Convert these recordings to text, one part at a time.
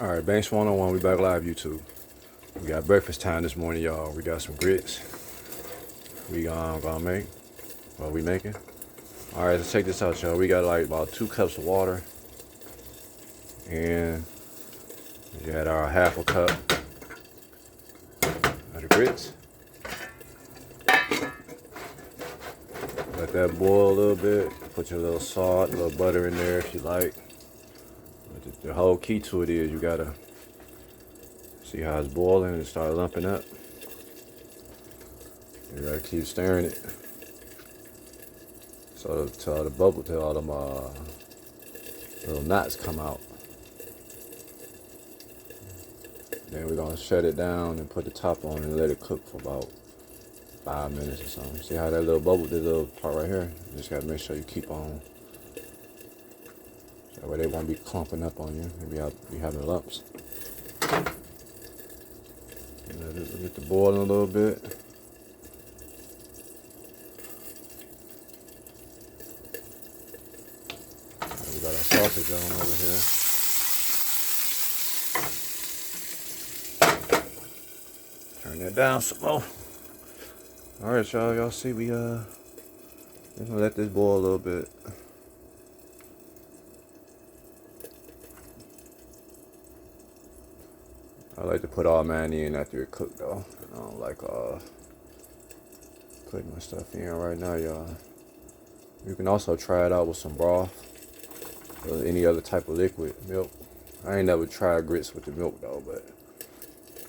All right, Banks 101, we back live YouTube. We got breakfast time this morning, y'all. We got some grits. We gonna make. What we making? All right, let's check this out, y'all. We got like about 2 cups of water, and we got our half a cup of the grits. Let that boil a little bit. Put your little salt, a little butter in there if you like. But the whole key to it is you gotta see how it's boiling and start lumping up. You gotta keep stirring it. So till the bubble, till all them little knots come out. Then we're gonna shut it down and put the top on and let it cook for about 5 minutes or something. See how that little bubble, this little part right here? You just gotta make sure you keep on. So that way they won't be clumping up on you. Maybe I'll be having lumps. Let it get to boiling a little bit. We got our sausage on over here. Turn that down some more. All right, y'all. Y'all see we we're gonna let this boil a little bit. I like to put all mine in after it cooked though. I don't like putting my stuff in right now, y'all. You can also try it out with some broth or any other type of liquid milk. I ain't never tried grits with the milk though, but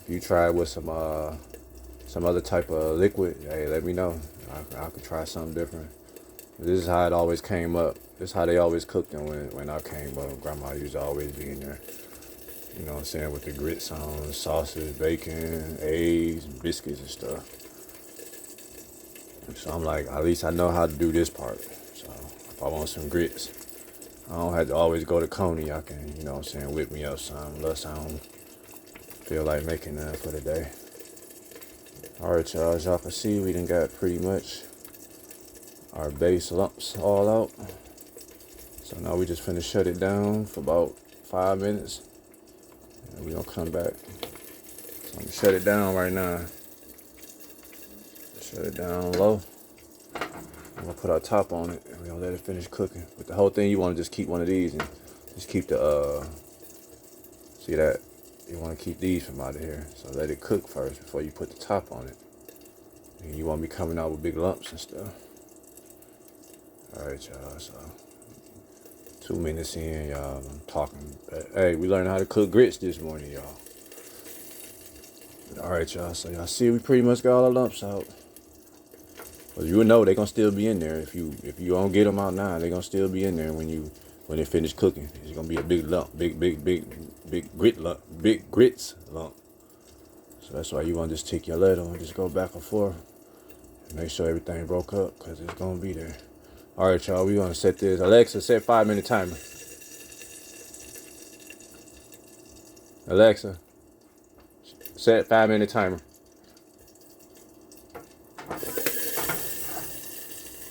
if you try it with some other type of liquid, hey, let me know. I could try something different. This is how it always came up. This is how they always cooked them when I came up. Grandma used to always be in there. You know what I'm saying, with the grits on, sausage, bacon, eggs, biscuits and stuff. So I'm like, at least I know how to do this part. So if I want some grits, I don't have to always go to Coney. I can, you know what I'm saying, whip me up some, unless I don't feel like making that for the day. Alright, y'all, as y'all can see, we done got pretty much our base lumps all out. So now we just finna shut it down for about 5 minutes. And we gonna come back. So I'm gonna shut it down right now. Shut it down low. I'm gonna put our top on it and we're gonna let it finish cooking. But the whole thing, you wanna just keep one of these and just keep the see that? You wanna keep these from out of here. So let it cook first before you put the top on it. And you won't be coming out with big lumps and stuff. Alright, y'all, so 2 minutes in, y'all, I'm talking. Hey, we learned how to cook grits this morning, y'all. Alright, y'all, so y'all see we pretty much got all the lumps out. Well, you know they're gonna still be in there. If you don't get them out now, they're gonna still be in there when they finish cooking. It's gonna be a big lump, big grit lump, big grits lump. So that's why you wanna just take your ladle and just go back and forth and make sure everything broke up, cause it's gonna be there. All right, y'all, we gonna set this. Alexa, set 5-minute timer. Alexa, set 5-minute timer.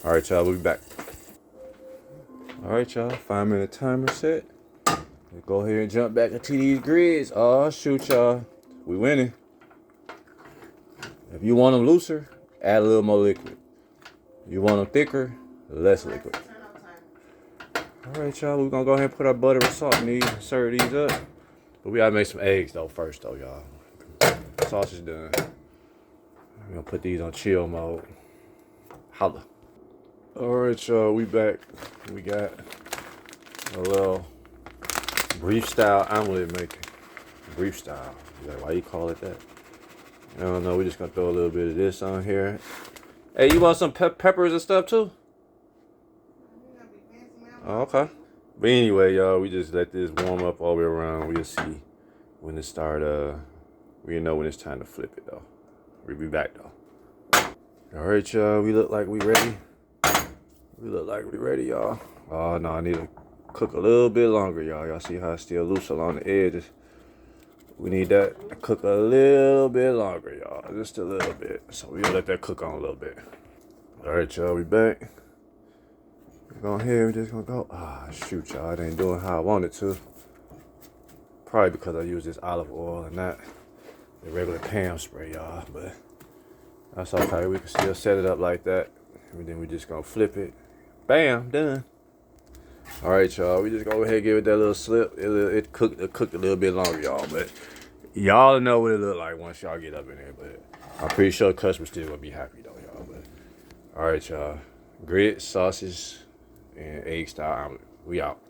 All right, y'all, we'll be back. All right, y'all, 5-minute timer set. Let's go ahead and jump back into these grids. Oh, shoot, y'all, we winning. If you want them looser, add a little more liquid. If you want them thicker, less liquid. All right, y'all, we're gonna go ahead and put our butter and salt in these and serve these up. But we gotta make some eggs though first though, y'all. Sausage done. We're gonna put these on chill mode. Holla. Alright, y'all, we back. We got a little brief style omelet making. Brief style. Like, why you call it that? I don't know, we just gonna throw a little bit of this on here. Hey, you want some peppers and stuff too? Oh, okay. But anyway, y'all, we just let this warm up all the way around. We'll see when it start, we know when it's time to flip it though. We'll be back though. All right, y'all, we look like we ready. We look like we ready, y'all. Oh no, I need to cook a little bit longer, y'all. Y'all see how it's still loose along the edges. We need that to cook a little bit longer, y'all. Just a little bit. So we'll let that cook on a little bit. All right, y'all, we back. Go ahead, we're just gonna go. Ah, shoot, y'all, it ain't doing how I wanted to. Probably because I use this olive oil and not the regular Pam spray, y'all. But that's okay. We can still set it up like that. And then we just gonna flip it. Bam, done. All right, y'all. We just go ahead and give it that little slip. It cooked a little bit longer, y'all. But y'all know what it look like once y'all get up in there. But I'm pretty sure the customers still gonna be happy though, y'all. But all right, y'all. Grits, sausage, and egg style omelet. We out.